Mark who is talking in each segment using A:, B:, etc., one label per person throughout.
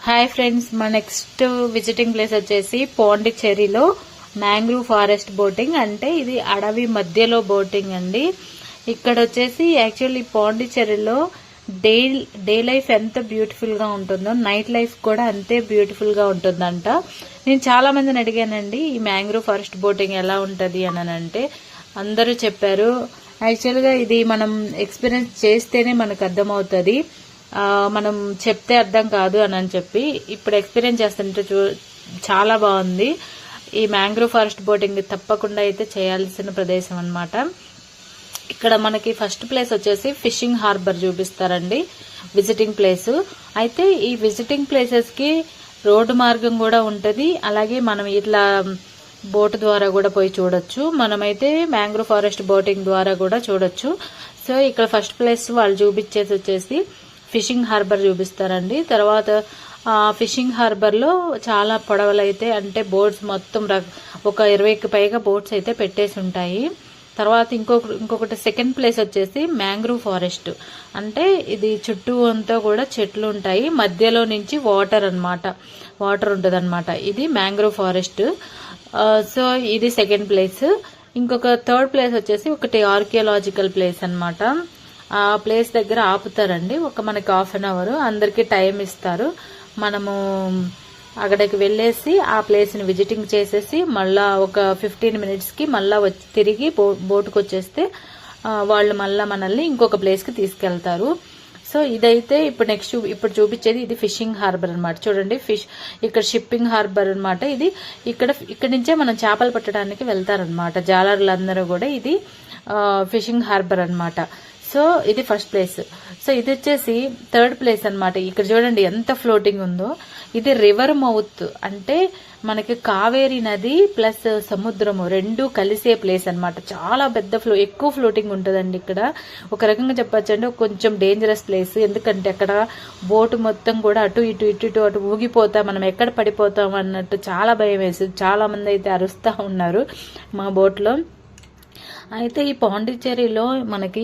A: Hi friends, మా next visiting place వచ్చేసి పాండిచ్చేరిలో mangrove forest boating. అంటే ఇది అడవి మధ్యలో బోటింగ్ అండి. ఇక్కడ వచ్చేసి యాక్చువల్లీ పాండిచ్చేరిలో డే లైఫ్ ఎంత బ్యూటిఫుల్ గా ఉంటుందో నైట్ లైఫ్ కూడా అంతే బ్యూటిఫుల్ గా ఉంటుందంట. నేను చాలా మందిని అడిగానండి ఈ మ్యాంగ్రూవ్ ఫారెస్ట్ బోటింగ్ ఎలా ఉంటది అని అంటే అందరూ చెప్పారు. యాక్చువల్గా ఇది మనం ఎక్స్పీరియన్స్ చేస్తేనే మనకు అర్థమవుతుంది, మనం చెప్తే అర్థం కాదు అని చెప్పి ఇప్పుడు ఎక్స్పీరియన్స్ చేస్తుంటే చాలా బాగుంది. ఈ మ్యాంగ్రూవ్ ఫారెస్ట్ బోటింగ్ తప్పకుండా అయితే చేయాల్సిన ప్రదేశం అన్నమాట. ఇక్కడ మనకి ఫస్ట్ ప్లేస్ వచ్చేసి ఫిషింగ్ హార్బర్ చూపిస్తారండి, విజిటింగ్ ప్లేస్. అయితే ఈ విజిటింగ్ ప్లేసెస్ కి రోడ్డు మార్గం కూడా ఉంటది, అలాగే మనం ఇట్లా బోట్ ద్వారా కూడా పోయి చూడొచ్చు. మనమైతే మ్యాంగ్రూవ్ ఫారెస్ట్ బోటింగ్ ద్వారా కూడా చూడొచ్చు. సో ఇక్కడ ఫస్ట్ ప్లేస్ వాళ్ళు చూపించేసి వచ్చేసి ఫిషింగ్ హార్బర్ చూపిస్తారండి. తర్వాత ఫిషింగ్ హార్బర్ లో చాలా పొడవలైతే అంటే బోట్స్ మొత్తం ఒక 20కి పైగా బోట్స్ అయితే పెట్టేసి ఉంటాయి. తర్వాత ఇంకొకటి సెకండ్ ప్లేస్ వచ్చేసి మ్యాంగ్రూవ్ ఫారెస్ట్. అంటే ఇది చుట్టూ అంతా కూడా చెట్లు ఉంటాయి, మధ్యలో నుంచి వాటర్ ఉంటుంది అనమాట. ఇది మ్యాంగ్రూవ్ ఫారెస్ట్. సో ఇది సెకండ్ ప్లేస్. ఇంకొక థర్డ్ ప్లేస్ వచ్చేసి ఒకటి ఆర్కియాలజికల్ ప్లేస్ అన్నమాట. ఆ ప్లేస్ దగ్గర ఆపుతారండి, మనకి ½ అన్ అవర్ అందరికి టైం ఇస్తారు. మనము అక్కడికి వెళ్ళేసి ఆ ప్లేస్ ని విజిటింగ్ చేసేసి మళ్ళా ఒక 15 minutes కి మళ్ళా తిరిగి బోటుకు వచ్చేస్తే వాళ్ళు మళ్ళా మనల్ని ఇంకొక ప్లేస్ కి తీసుకెళ్తారు. సో ఇదైతే ఇప్పుడు చూపించేది ఇది ఫిషింగ్ హార్బర్ అన్నమాట. చూడండి, ఇక్కడ షిప్పింగ్ హార్బర్ అన్నమాట. ఇది ఇక్కడ నుంచే మనం చేపలు పట్టడానికి వెళ్తారనమాట జాలర్లందరూ కూడా. ఇది ఫిషింగ్ హార్బర్ అన్నమాట. సో ఇది ఫస్ట్ ప్లేస్. సో ఇది వచ్చేసి థర్డ్ ప్లేస్ అన్నమాట. ఇక్కడ చూడండి ఎంత ఫ్లోటింగ్ ఉందో. ఇది రివర్ మౌత్, అంటే మనకి కావేరీ నది ప్లస్ సముద్రము రెండు కలిసే ప్లేస్ అన్నమాట. చాలా ఎక్కువ ఫ్లోటింగ్ ఉంటుందండి ఇక్కడ. ఒక రకంగా చెప్పచ్చండి కొంచెం డేంజరస్ ప్లేస్, ఎందుకంటే అక్కడ బోటు మొత్తం కూడా అటు అటు ఊగిపోతా మనం ఎక్కడ పడిపోతాం అన్నట్టు చాలా భయం వేసింది. చాలా మంది అయితే అరుస్తా ఉన్నారు మా బోట్లో. అయితే ఈ పాండిచ్చేరిలో మనకి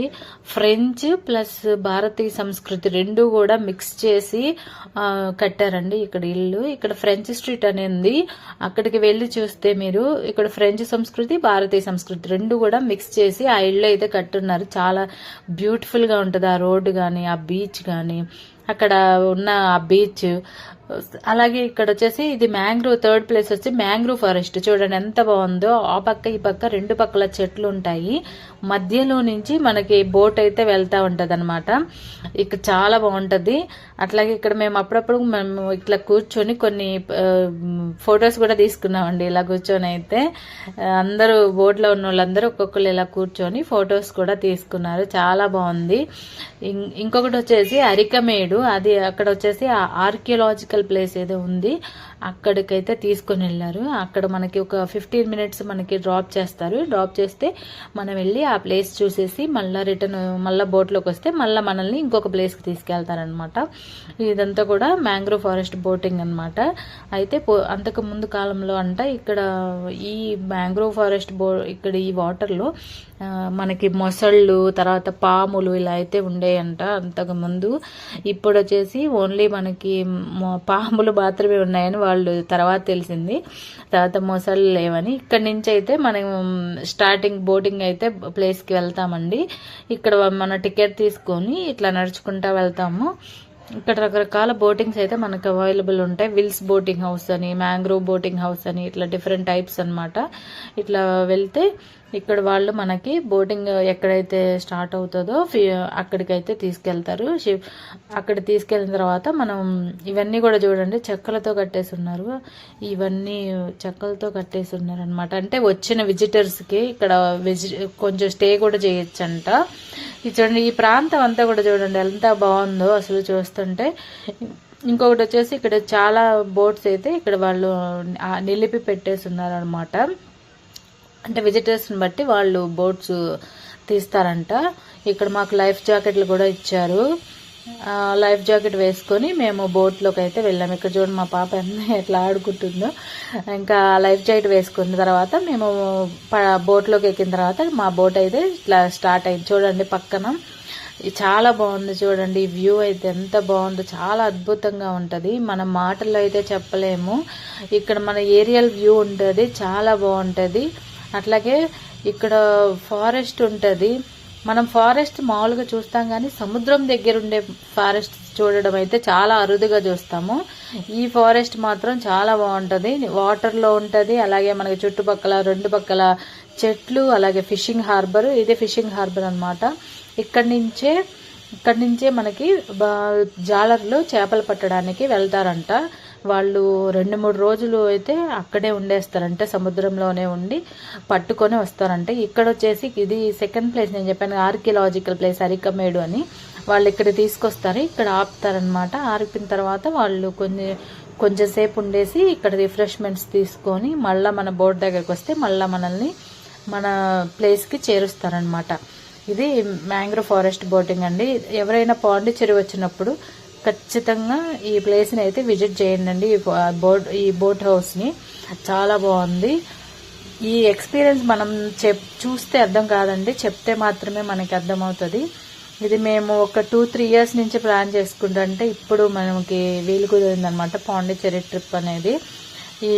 A: ఫ్రెంచ్ ప్లస్ భారతీయ సంస్కృతి రెండు కూడా మిక్స్ చేసి కట్టారండి ఇక్కడ ఇల్లు. ఇక్కడ ఫ్రెంచ్ స్ట్రీట్ అనేది, అక్కడికి వెళ్లి చూస్తే మీరు ఇక్కడ ఫ్రెంచ్ సంస్కృతి భారతీయ సంస్కృతి రెండు కూడా మిక్స్ చేసి ఆ ఇల్లు అయితే కట్టున్నారు. చాలా బ్యూటిఫుల్ గా ఉంటది ఆ రోడ్డు గాని, ఆ బీచ్ గాని, అక్కడ ఉన్న ఆ బీచ్. అలాగే ఇక్కడ వచ్చేసి ఇది మ్యాంగ్రూవ్ థర్డ్ ప్లేస్ వచ్చి మ్యాంగ్రూవ్ ఫారెస్ట్. చూడండి ఎంత బాగుందో, ఆ పక్క ఈ పక్క రెండు పక్కల చెట్లు ఉంటాయి, మధ్యలో నుంచి మనకి బోట్ అయితే వెళ్తా ఉంటది అనమాట. ఇక్కడ చాలా బాగుంటది. అట్లాగే ఇక్కడ మేము అప్పుడప్పుడు మేము ఇట్లా కూర్చొని కొన్ని ఫొటోస్ కూడా తీసుకున్నామండి. ఇలా కూర్చొని అయితే అందరూ బోట్లో ఉన్న వాళ్ళందరూ ఒక్కొక్కరు ఇలా కూర్చొని ఫొటోస్ కూడా తీసుకున్నారు. చాలా బాగుంది. ఇంకొకటి వచ్చేసి అరికమేడు, అది అక్కడ వచ్చేసి ఆర్కియాలజికల్ ప్లేస్ ఏదో ఉంది, అక్కడికైతే తీసుకుని వెళ్ళారు. అక్కడ మనకి ఒక 15 minutes మనకి డ్రాప్ చేస్తారు. డ్రాప్ చేస్తే మనం వెళ్ళి ఆ ప్లేస్ చూసేసి మళ్ళా బోట్లోకి వస్తే మళ్ళీ మనల్ని ఇంకొక ప్లేస్ కి తీసుకెళ్తారనమాట. ఇదంతా కూడా మ్యాంగ్రూవ్ ఫారెస్ట్ బోటింగ్ అనమాట. అయితే అంతకు ముందు కాలంలో ఇక్కడ ఈ మ్యాంగ్రూవ్ ఫారెస్ట్ ఇక్కడ ఈ వాటర్ లో మనకి మొసళ్ళు, తర్వాత పాములు ఇలా అయితే ఉండేయంట అంతకు ముందు. ఇప్పుడు వచ్చేసి ఓన్లీ మనకి పాములు మాత్రమే ఉన్నాయని వాళ్ళు తర్వాత తెలిసింది. తర్వాత మొసళ్ళు లేవని. ఇక్కడ నుంచి అయితే మనం స్టార్టింగ్ బోటింగ్ అయితే ప్లేస్ కి వెళ్తామండి. ఇక్కడ మన టికెట్ తీసుకొని ఇట్లా నడుచుకుంటా వెళ్తాము. ఇక్కడ రకరకాల బోటింగ్స్ అయితే మనకు అవైలబుల్ ఉంటాయి. విల్స్ బోటింగ్ హౌస్ అని, మ్యాంగ్రూవ్ బోటింగ్ హౌస్ అని, ఇట్లా డిఫరెంట్ టైప్స్ అన్నమాట. ఇట్లా వెళ్తే ఇక్కడ వాళ్ళు మనకి బోటింగ్ ఎక్కడైతే స్టార్ట్ అవుతుందో అక్కడికైతే తీసుకెళ్తారు. అక్కడ తీసుకెళ్ళిన తర్వాత మనం ఇవన్నీ కూడా చూడండి చెక్కలతో కట్టేసి ఉన్నారు. ఇవన్నీ చెక్కలతో కట్టేసి ఉన్నారు అనమాట. అంటే వచ్చిన విజిటర్స్ కి ఇక్కడ కొంచెం స్టే కూడా చేయొచ్చంట. చూడండి ఈ ప్రాంతం అంతా కూడా చూడండి ఎంత బాగుందో అసలు చూస్తుంటే. ఇంకొకటి వచ్చేసి ఇక్కడ చాలా బోట్స్ అయితే ఇక్కడ వాళ్ళు నిలిపి పెట్టేసి ఉన్నారు అనమాట. అంటే విజిటర్స్ ని బట్టి వాళ్ళు బోట్స్ తీస్తారంట. ఇక్కడ మాకు లైఫ్ జాకెట్లు కూడా ఇచ్చారు. లైఫ్ జాకెట్ వేసుకొని మేము బోట్లోకి అయితే వెళ్ళాము. ఇక్కడ చూడండి మా పాప ఎట్లా ఆడుకుంటుందో. ఇంకా లైఫ్ జాకెట్ వేసుకున్న తర్వాత మేము బోట్లోకి ఎక్కిన తర్వాత మా బోట్ అయితే ఇట్లా స్టార్ట్ అయింది. చూడండి పక్కన చాలా బాగుంది చూడండి. ఈ వ్యూ అయితే ఎంత బాగుందో, చాలా అద్భుతంగా ఉంటుంది. మనం మాటల్లో అయితే చెప్పలేము. ఇక్కడ మన ఏరియల్ వ్యూ ఉంటుంది, చాలా బాగుంటుంది. అట్లాగే ఇక్కడ ఫారెస్ట్ ఉంటుంది. మనం ఫారెస్ట్ మామూలుగా చూస్తాం కానీ సముద్రం దగ్గర ఉండే ఫారెస్ట్ చూడడం అయితే చాలా అరుదుగా చూస్తాము. ఈ ఫారెస్ట్ మాత్రం చాలా బాగుంటుంది, వాటర్లో ఉంటుంది. అలాగే మనకి చుట్టుపక్కల రెండు పక్కల చెట్లు, అలాగే ఫిషింగ్ హార్బర్. ఇదే ఫిషింగ్ హార్బర్ అనమాట. ఇక్కడి నుంచే మనకి జాలర్లు చేపలు పట్టడానికి వెళ్తారంట. వాళ్ళు 2-3 రోజులు అయితే అక్కడే ఉండేస్తారంట, సముద్రంలోనే ఉండి పట్టుకొని వస్తారంట. ఇక్కడ వచ్చేసి ఇది సెకండ్ ప్లేస్, నేను చెప్పాను ఆర్కియలాజికల్ ప్లేస్ అరికమేడు అని. వాళ్ళు ఇక్కడ తీసుకొస్తారు, ఇక్కడ ఆపుతారనమాట. ఆపిన తర్వాత వాళ్ళు కొంచెం సేపు ఉండేసి ఇక్కడ రిఫ్రెష్మెంట్స్ తీసుకొని మళ్ళీ మన బోట్ దగ్గరకు వస్తే మళ్ళీ మనల్ని మన ప్లేస్కి చేరుస్తారనమాట. ఇది మ్యాంగ్రోవ్ ఫారెస్ట్ బోటింగ్ అండి. ఎవరైనా పాండిచ్చేరి వచ్చినప్పుడు ఖచ్చితంగా ఈ ప్లేస్ని అయితే విజిట్ చేయండి. ఈ బోట్ హౌస్ని చాలా బాగుంది. ఈ ఎక్స్పీరియన్స్ మనం చూస్తే అర్థం కాదండి, చెప్తే మాత్రమే మనకి అర్థమవుతుంది. ఇది మేము ఒక 2-3 ఇయర్స్ నుంచి ప్లాన్ చేసుకుంటుంటే ఇప్పుడు మనకి వీలు కుదిరిందనమాట పాండిచ్చేరి ట్రిప్ అనేది. ఈ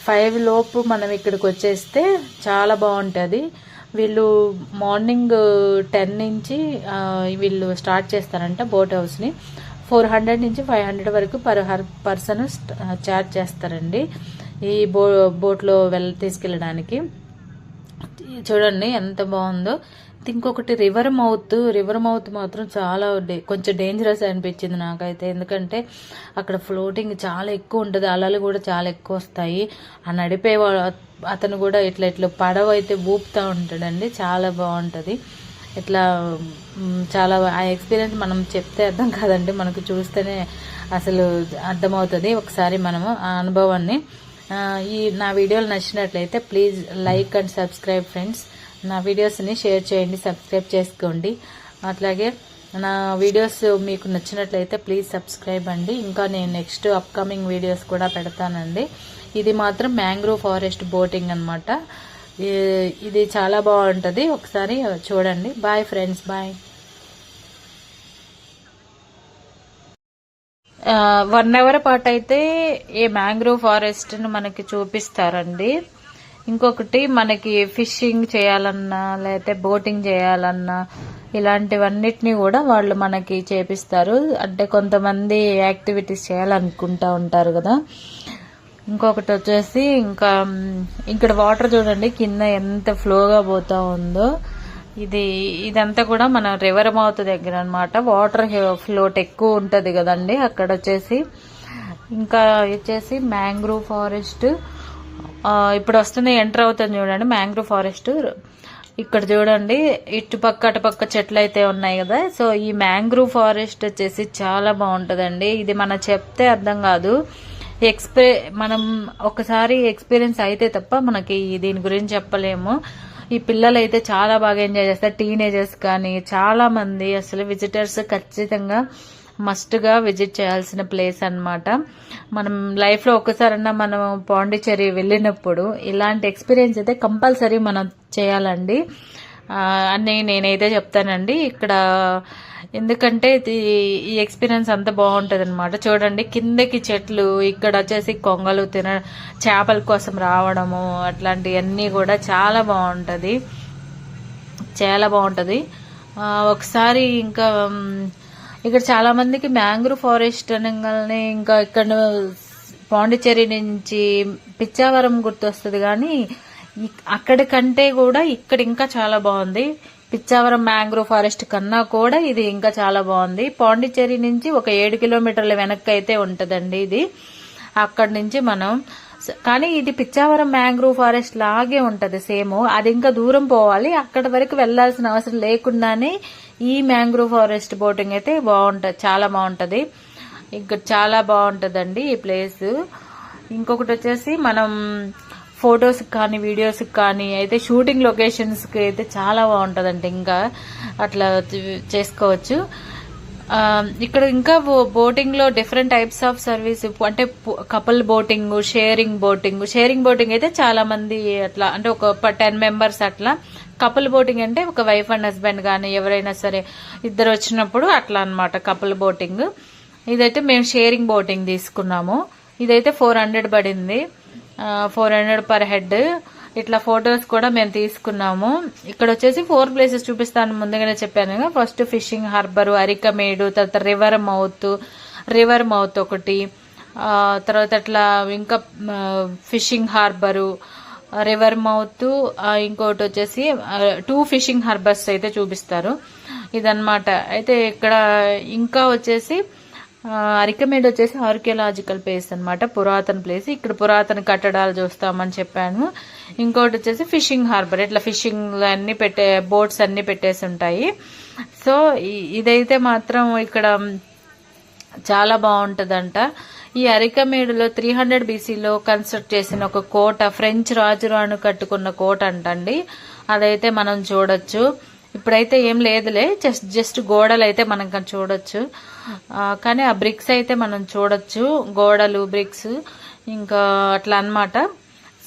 A: 5 లోపు మనం ఇక్కడికి వచ్చేస్తే చాలా బాగుంటుంది. వీళ్ళు మార్నింగ్ 10 నుంచి వీళ్ళు స్టార్ట్ చేస్తారంట బోట్ హౌస్ని. 400 నుంచి 500 వరకు పర్ పర్సన్ చార్జ్ చేస్తారండి ఈ బోట్లో తీసుకెళ్ళడానికి. చూడండి ఎంత బాగుందో. ఇంకొకటి రివర్ మౌత్ మాత్రం చాలా కొంచెం డేంజరస్ అనిపించింది నాకైతే. ఎందుకంటే అక్కడ ఫ్లోటింగ్ చాలా ఎక్కువ ఉంటుంది, అలలు కూడా చాలా ఎక్కువ వస్తాయి. ఆ నడిపే అతను కూడా ఇట్లా పడవ అయితే ఊపుతూ ఉంటాడండి, చాలా బాగుంటుంది. ఇట్లా చాలా ఆ ఎక్స్పీరియన్స్ మనం చెప్తే అర్థం కాదండి, మనకు చూస్తేనే అసలు అర్థమవుతుంది ఒకసారి మనము ఆ అనుభవాన్ని. నా వీడియోలు నచ్చినట్లయితే please like and subscribe friends. నా వీడియోస్ని షేర్ చేయండి, సబ్స్క్రైబ్ చేసుకోండి. అట్లాగే నా వీడియోస్ మీకు నచ్చినట్లయితే ప్లీజ్ సబ్స్క్రైబ్ అండి. ఇంకా నేను నెక్స్ట్ అప్కమింగ్ వీడియోస్ కూడా పెడతానండి. ఇది మాత్రం మ్యాంగ్రోవ్ ఫారెస్ట్ బోటింగ్ అనమాట. ఇది చాలా బాగుంటుంది, ఒకసారి చూడండి. Bye friends, bye. 1 అవర్ పాటు అయితే ఈ మ్యాంగ్రోవ్ ఫారెస్ట్ను మనకి చూపిస్తారండి. ఇంకొకటి మనకి ఫిషింగ్ చేయాలన్నా లేకపోతే బోటింగ్ చేయాలన్నా ఇలాంటివన్నిటిని కూడా వాళ్ళు మనకి చేపిస్తారు. అంటే కొంతమంది యాక్టివిటీస్ చేయాలనుకుంటా ఉంటారు కదా. ఇంకొకటి వచ్చేసి ఇంకా ఇక్కడ వాటర్ చూడండి కింద ఎంత ఫ్లోగా పోతా ఉందో. ఇదంతా కూడా మన రివర్ మౌత్ దగ్గర అనమాట. వాటర్ ఫ్లోట్ ఎక్కువ ఉంటది కదండి అక్కడ వచ్చేసి. ఇంకా వచ్చేసి మ్యాంగ్రోవ్ ఫారెస్ట్ ఇప్పుడు వస్తుంది, ఎంటర్ అవుతుంది చూడండి మ్యాంగ్రోవ్ ఫారెస్ట్. ఇక్కడ చూడండి ఇటుపక్క అటుపక్క చెట్లు అయితే ఉన్నాయి కదా. సో ఈ మ్యాంగ్రోవ్ ఫారెస్ట్ వచ్చేసి చాలా బాగుంటదండి. ఇది మనం చెప్తే అర్థం కాదు, మనం ఒకసారి ఎక్స్పీరియన్స్ అయితే తప్ప మనకి దీని గురించి చెప్పలేము. ఈ పిల్లలు అయితే చాలా బాగా ఎంజాయ్ చేస్తారు, టీనేజర్స్ కానీ చాలా మంది. అసలు విజిటర్స్ ఖచ్చితంగా మస్ట్ గా విజిట్ చేయాల్సిన ప్లేస్ అన్నమాట. మనం లైఫ్ లో ఒక్కసారన్నా మనం పాండిచ్చేరి వెళ్ళినప్పుడు ఇలాంటి ఎక్స్పీరియన్స్ అయితే కంపల్సరీ మనం చేయాలండి అని నేనైతే చెప్తానండి ఇక్కడ. ఎందుకంటే ఈ ఎక్స్పీరియన్స్ అంత బాగుంటది అనమాట. చూడండి కిందకి చెట్లు, ఇక్కడ వచ్చేసి కొంగలు చేపల కోసం రావడము, అట్లాంటివన్నీ కూడా చాలా బాగుంటది, చాలా బాగుంటది. ఒకసారి ఇంకా ఇక్కడ చాలా మందికి మ్యాంగ్రోవ్ ఫారెస్ట్ అనగానే ఇంకా ఇక్కడ పాండిచ్చేరి నుంచి పిచ్చావరం గుర్తొస్తుంది, కానీ అక్కడికంటే కూడా ఇక్కడ ఇంకా చాలా బాగుంది. పిచ్చావరం మ్యాంగ్రోవ్ ఫారెస్ట్ కన్నా కూడా ఇది ఇంకా చాలా బాగుంది. పాండిచ్చేరి నుంచి ఒక 7 కిలోమీటర్ల వెనక్కి అయితే ఉంటదండి ఇది. అక్కడి నుంచి మనం కానీ ఇది పిచ్చావరం మ్యాంగ్రోవ్ ఫారెస్ట్ లాగే ఉంటది సేమ్. అది ఇంకా దూరం పోవాలి, అక్కడి వరకు వెళ్లాల్సిన అవసరం లేకుండానే ఈ మ్యాంగ్రోవ్ ఫారెస్ట్ బోటింగ్ అయితే బాగుంటది, చాలా బాగుంటది. ఇక్కడ చాలా బాగుంటదండి ఈ ప్లేస్. ఇంకొకటి వచ్చేసి మనం ఫొటోస్ కానీ వీడియోస్ కానీ అయితే షూటింగ్ లొకేషన్స్ కి అయితే చాలా బాగుంటదండి, ఇంకా అట్లా చేసుకోవచ్చు. ఇక్కడ ఇంకా బోటింగ్ లో డిఫరెంట్ టైప్స్ ఆఫ్ సర్వీస్, అంటే కపుల్ బోటింగ్, షేరింగ్ బోటింగ్ అయితే చాలా మంది అట్లా, అంటే ఒక 10 మెంబర్స్ అట్లా కపుల్ బోటింగ్ అంటే ఒక వైఫ్ అండ్ హస్బెండ్ కానీ ఎవరైనా సరే ఇద్దరు వచ్చినప్పుడు అట్లా అన్నమాట కపుల్ బోటింగ్. ఇదైతే మేము షేరింగ్ బోటింగ్ తీసుకున్నాము. ఇదైతే 400 పడింది, 400 పర్ హెడ్. ఇట్లా ఫొటోస్ కూడా మేము తీసుకున్నాము. ఇక్కడ వచ్చేసి 4 ప్లేసెస్ చూపిస్తాను, ముందుగానే చెప్పాను. ఫస్ట్ ఫిషింగ్ హార్బర్, అరికమేడు, తర్వాత రివర్ మౌత్ ఒకటి, తర్వాత అట్లా ఇంకా ఫిషింగ్ హార్బరు, రివర్ మౌత్, ఇంకోటి వచ్చేసి 2 ఫిషింగ్ హార్బర్స్ అయితే చూపిస్తారు. ఇదన్నమాట. అయితే ఇక్కడ ఇంకా వచ్చేసి అరికమేడ్ వచ్చేసి ఆర్కియలాజికల్ ప్లేస్ అన్నమాట, పురాతన ప్లేస్. ఇక్కడ పురాతన కట్టడాలు చూస్తామని చెప్పాను. ఇంకోటి వచ్చేసి ఫిషింగ్ హార్బర్, ఇట్లా ఫిషింగ్ అన్ని బోట్స్ అన్ని పెట్టేసి ఉంటాయి. సో ఇదైతే మాత్రం ఇక్కడ చాలా బాగుంటదంట. ఈ అరికమేడులో 300 BCలో కన్స్ట్రక్ట్ చేసిన ఒక కోట, ఫ్రెంచ్ రాజురాణి కట్టుకున్న కోట అంటండి. అదైతే మనం చూడొచ్చు. ఇప్పుడైతే ఏం లేదులే, జస్ట్ గోడలు అయితే మనం చూడొచ్చు. కానీ ఆ బ్రిక్స్ అయితే మనం చూడొచ్చు, గోడలు, బ్రిక్స్ ఇంకా అట్లా అన్నమాట.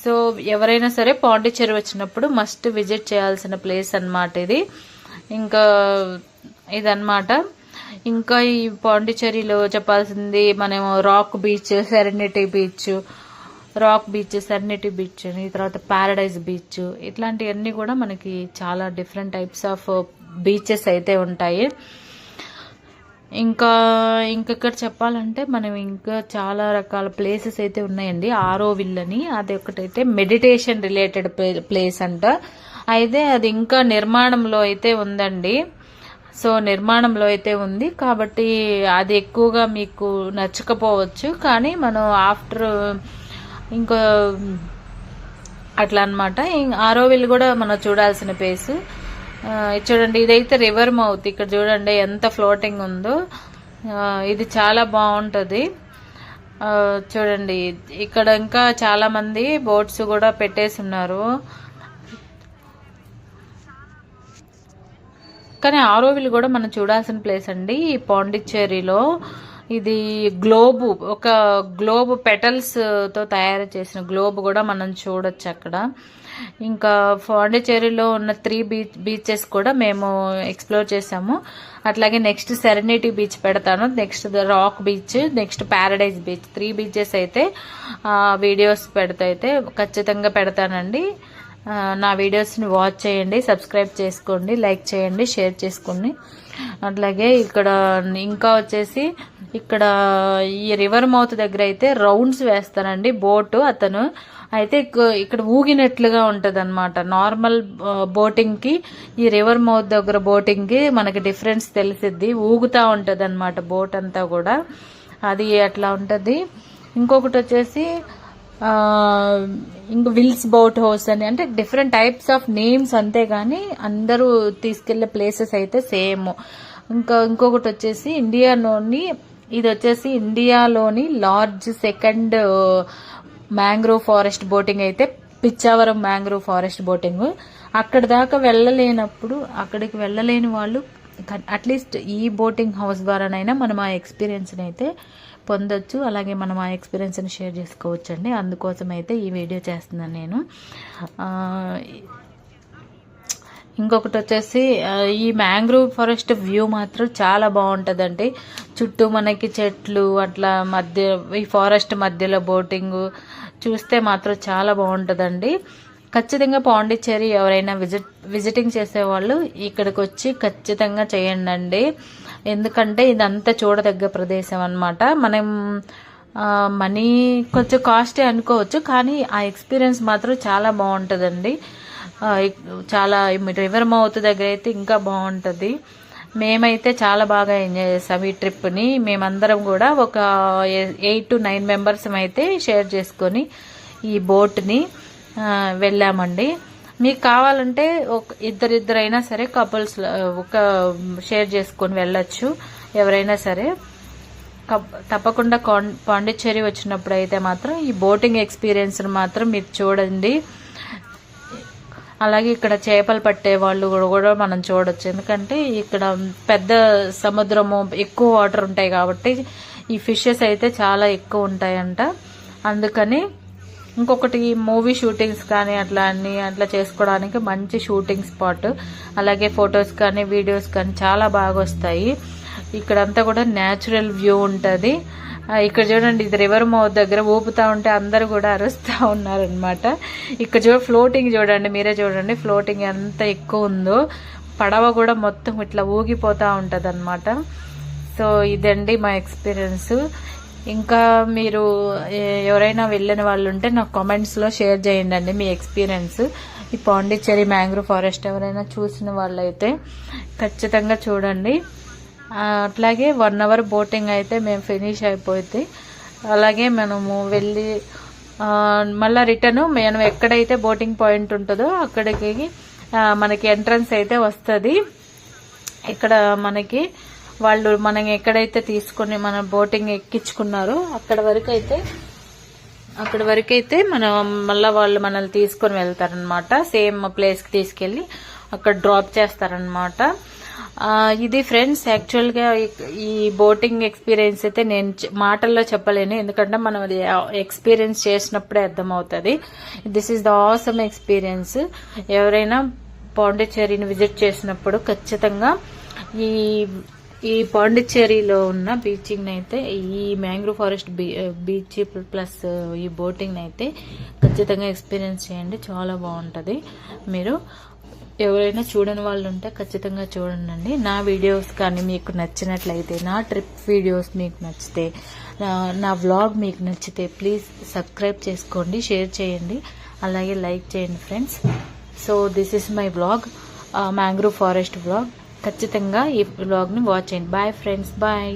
A: సో ఎవరైనా సరే పాండిచ్చేరి వచ్చినప్పుడు మస్ట్ విజిట్ చేయాల్సిన ప్లేస్ అన్నమాట ఇది. ఇంకా ఇదన్నమాట. ఇంకా ఈ పాండిచ్చేరిలో చెప్పాల్సింది మనం రాక్ బీచ్, సెరెనిటీ బీచ్ అని, తర్వాత పారడైజ్ బీచ్, ఇట్లాంటివన్నీ కూడా మనకి చాలా డిఫరెంట్ టైప్స్ ఆఫ్ బీచెస్ అయితే ఉంటాయి. ఇంకా ఇక్కడ చెప్పాలంటే మనం ఇంకా చాలా రకాల ప్లేసెస్ అయితే ఉన్నాయండి. ఆరోవిల్ అని, అది ఒకటైతే మెడిటేషన్ రిలేటెడ్ ప్లేస్ అంట. అయితే అది ఇంకా నిర్మాణంలో అయితే ఉందండి. సో నిర్మాణంలో అయితే ఉంది కాబట్టి అది ఎక్కువగా మీకు నచ్చకపోవచ్చు. కానీ మనం ఆఫ్టర్ ఇంకా అట్లా అనమాట. ఆరోవిల్ కూడా మనం చూడాల్సిన ప్లేస్. చూడండి, ఇదైతే రివర్ మౌత్. ఇక్కడ చూడండి ఎంత ఫ్లోటింగ్ ఉందో. ఇది చాలా బాగుంటది. చూడండి, ఇక్కడ ఇంకా చాలా మంది బోట్స్ కూడా పెట్టేసి ఉన్నారు. కానీ ఆరోవిల్ కూడా మనం చూడాల్సిన ప్లేస్ అండి ఈ పాండిచ్చేరిలో. ఇది ఒక గ్లోబ్ పెటల్స్ తో తయారు చేసిన గ్లోబ్ కూడా మనం చూడొచ్చు అక్కడ. ఇంకా పాండిచ్చేరిలో ఉన్న 3 బీచెస్ కూడా మేము ఎక్స్ప్లోర్ చేసాము. అట్లాగే నెక్స్ట్ సెరెనిటీ బీచ్ పెడతాను, next rock beach, next paradise beach, 3 beaches అయితే వీడియోస్ అయితే ఖచ్చితంగా పెడతానండి. నా వీడియోస్ని వాచ్ చేయండి, సబ్స్క్రైబ్ చేసుకోండి, లైక్ చేయండి, షేర్ చేసుకోండి. అట్లాగే ఇక్కడ ఇంకా వచ్చేసి ఇక్కడ ఈ రివర్ మౌత్ దగ్గర అయితే రౌండ్స్ వేస్తానండి బోటు. అతను అయితే ఇక్కడ ఊగినట్లుగా ఉంటది అనమాట. నార్మల్ బోటింగ్ కి ఈ రివర్ మౌత్ దగ్గర బోటింగ్ కి మనకి డిఫరెన్స్ తెలిసిద్ది. ఊగుతా ఉంటది అనమాట బోట్ అంతా కూడా, అది అట్లా ఉంటది. ఇంకొకటి వచ్చేసి ఇంకా విల్స్ బోట్ హౌస్ అని, అంటే డిఫరెంట్ టైప్స్ ఆఫ్ నేమ్స్ అంతేగాని అందరూ తీసుకెళ్లే ప్లేసెస్ అయితే సేమ్. ఇంకొకటి వచ్చేసి ఇది వచ్చేసి ఇండియాలోని large second mangrove forest boating అయితే పిచ్చావరం మ్యాంగ్రోవ్ ఫారెస్ట్ బోటింగ్. అక్కడికి వెళ్ళలేని వాళ్ళు అట్లీస్ట్ ఈ బోటింగ్ హౌస్ ద్వారానైనా మనం ఆ ఎక్స్పీరియన్స్ అయితే పొందొచ్చు. అలాగే మనం ఆ ఎక్స్పీరియన్స్ని షేర్ చేసుకోవచ్చు అండి. అందుకోసం అయితే ఈ వీడియో చేస్తున్నాను నేను. ఇంకొకటి వచ్చేసి ఈ మ్యాంగ్రోవ్ ఫారెస్ట్ వ్యూ మాత్రం చాలా బాగుంటుందండి. చుట్టూ మనకి చెట్లు, అట్లా ఈ ఫారెస్ట్ మధ్యలో బోటింగ్ చూస్తే మాత్రం చాలా బాగుంటుందండి. ఖచ్చితంగా పాండిచ్చేరి ఎవరైనా విజిటింగ్ చేసేవాళ్ళు ఇక్కడికి వచ్చి ఖచ్చితంగా చేయండి. ఎందుకంటే ఇదంతా చూడదగ్గ ప్రదేశం అన్నమాట. మనం మనీ కొంచెం కాస్టే అనుకోవచ్చు, కానీ ఆ ఎక్స్పీరియన్స్ మాత్రం చాలా బాగుంటుందండి. చాలా రివర్ మౌత్ దగ్గర అయితే ఇంకా బాగుంటుంది. మేమైతే చాలా బాగా ఎంజాయ్ చేసాం ఈ ట్రిప్ని. మేమందరం కూడా ఒక 8 to 9 మెంబర్స్ అయితే షేర్ చేసుకొని ఈ బోట్ని వెళ్ళామండి. మీకు కావాలంటే ఇద్దరైనా సరే కపుల్స్ ఒక షేర్ చేసుకొని వెళ్ళొచ్చు ఎవరైనా సరే. తప్పకుండా పాండిచ్చేరి వచ్చినప్పుడు అయితే మాత్రం ఈ బోటింగ్ ఎక్స్పీరియన్స్ మాత్రం మీరు చూడండి. అలాగే ఇక్కడ చేపలు పట్టే వాళ్ళు కూడా మనం చూడొచ్చు. ఎందుకంటే ఇక్కడ పెద్ద సముద్రము, ఎక్కువ వాటర్ ఉంటాయి కాబట్టి ఈ ఫిషెస్ అయితే చాలా ఎక్కువ ఉంటాయంట. అందుకని ఇంకొకటి మూవీ షూటింగ్స్ కానీ అట్లా చేసుకోవడానికి మంచి షూటింగ్ స్పాట్. అలాగే ఫొటోస్ కానీ వీడియోస్ కానీ చాలా బాగా వస్తాయి. ఇక్కడంతా కూడా న్యాచురల్ వ్యూ ఉంటుంది. ఇక్కడ చూడండి, ఇది రివర్ మౌత్ దగ్గర ఊపుతా ఉంటే అందరు కూడా అరుస్తూ ఉన్నారనమాట. ఇక్కడ ఫ్లోటింగ్ చూడండి, మీరే చూడండి ఫ్లోటింగ్ ఎంత ఎక్కువ ఉందో. పడవ కూడా మొత్తం ఇట్లా ఊగిపోతూ ఉంటుంది అనమాట. సో ఇదండి మా ఎక్స్పీరియన్స్. ఇంకా మీరు ఎవరైనా వెళ్ళిన వాళ్ళు ఉంటే నాకు కామెంట్స్లో షేర్ చేయండి మీ ఎక్స్పీరియన్స్. ఈ పాండిచ్చేరి మ్యాంగ్రూవ్ ఫారెస్ట్ ఎవరైనా చూసిన వాళ్ళైతే ఖచ్చితంగా చూడండి. అట్లాగే 1 అవర్ బోటింగ్ అయితే మేము ఫినిష్ అయిపోయింది. అలాగే మనము వెళ్ళి మళ్ళీ రిటర్న్ మనం ఎక్కడైతే బోటింగ్ పాయింట్ ఉంటుందో అక్కడికి మనకి ఎంట్రన్స్ అయితే వస్తుంది. ఇక్కడ మనకి వాళ్ళు మనం ఎక్కడైతే తీసుకుని మన బోటింగ్ ఎక్కించుకున్నారో అక్కడ వరకు అయితే మనం మళ్ళీ వాళ్ళు మనల్ని తీసుకొని వెళ్తారనమాట. సేమ్ ప్లేస్కి తీసుకెళ్ళి అక్కడ డ్రాప్ చేస్తారనమాట. ఇది ఫ్రెండ్స్ యాక్చువల్గా ఈ బోటింగ్ ఎక్స్పీరియన్స్ అయితే నేను మాటల్లో చెప్పలేను, ఎందుకంటే మనం అది ఎక్స్పీరియన్స్ చేసినప్పుడే అర్థమవుతుంది. This is the awesome experience. ఎవరైనా పాండిచ్చేరిని విజిట్ చేసినప్పుడు ఖచ్చితంగా ఈ పాండిచ్చేరిలో ఉన్న బీచింగ్ అయితే, ఈ మ్యాంగ్రూవ్ ఫారెస్ట్ బీచ్ ప్లస్ ఈ బోటింగ్ అయితే ఖచ్చితంగా ఎక్స్పీరియన్స్ చేయండి. చాలా బాగుంటుంది. మీరు ఎవరైనా చూడని వాళ్ళు ఉంటే ఖచ్చితంగా చూడండి. నా వీడియోస్ కానీ మీకు నచ్చినట్లయితే, నా ట్రిప్ వీడియోస్ మీకు నచ్చితే, నా వ్లాగ్ మీకు నచ్చితే ప్లీజ్ సబ్స్క్రైబ్ చేసుకోండి, షేర్ చేయండి, అలాగే లైక్ చేయండి friends. So this is my vlog, mangrove forest vlog. ఖచ్చితంగా ఈ వ్లాగ్ని వాచ్ చేయండి. Bye friends, bye.